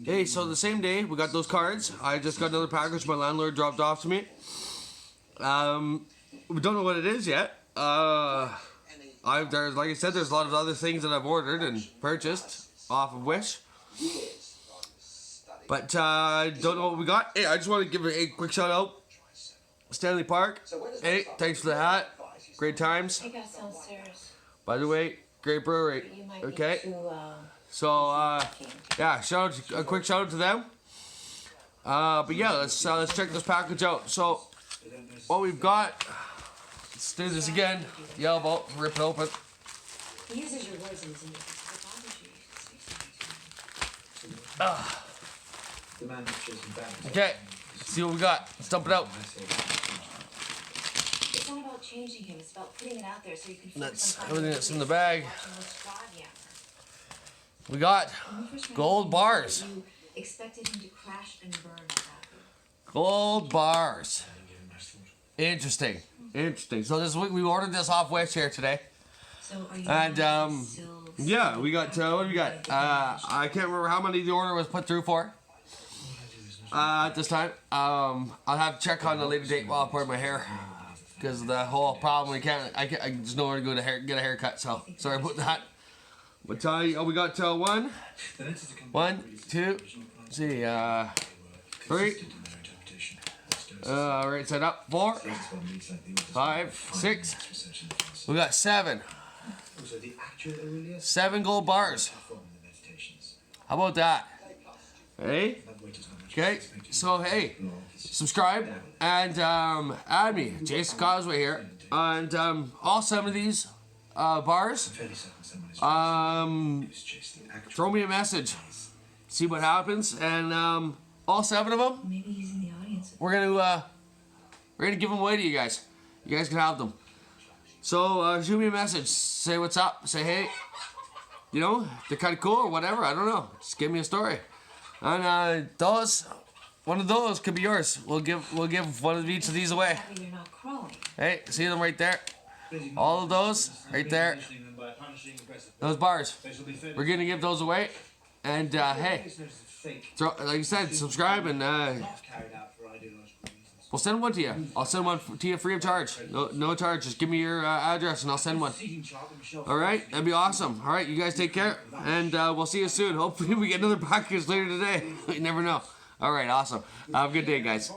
Hey, so the same day we got those cards. I just got another package my landlord dropped off to me. We don't know what it is yet. There's, like I said, there's a lot of other things that I've ordered and purchased off of Wish. But I don't know what we got. Hey, I just want to give a quick shout out. Stanley Park. Hey, thanks for the hat. Great times. I got downstairs. By the way, great brewery. Okay. So yeah, a quick shout out to them. But yeah, let's check this package out. So what we've got. Let's do this again. The elbow, rip it open. He uses your words in his interviews. Okay, let's see what we got. Let's dump it out. It's not about changing him. It's about putting it out there so you can That's focus on everything that's in the bag. watching what's fraud, We got When we first met gold him, bars. You expected him to crash and burn exactly. Gold bars. Interesting. Interesting. So this week we ordered this off Wish here today. So are you And still yeah, we got what do we got? I can't remember how many the order was put through for. At this time, I'll have to check on the later date while I part my hair, because of the whole problem. I just know where to go to get a haircut. So sorry about that. But we got one, two, let's see, 3. Right side up, 4, 5, 6. We got 7. 7 gold bars. How about that? Hey. Okay. So hey, subscribe and add me, Jason Causeway here, and all 7 of these bars. Throw me a message, see what happens, and all 7 of them. maybe he's in the audience? We're gonna give them away to you guys. You guys can have them. So shoot me a message. Say what's up. Say hey. You know, they're kind of cool or whatever. I don't know. Just give me a story. And one of those could be yours. We'll give one of each of these away. You're not crowing. Hey, see them right there. All of those right there. Those bars. We're gonna give those away. And hey, so like I said, subscribe and we'll send one to you. I'll send one to you free of charge. No charge. Just give me your address and I'll send one. All right, that'd be awesome. All right, you guys take care, and we'll see you soon. Hopefully we get another package later today. You never know. All right, awesome. Have a good day, guys.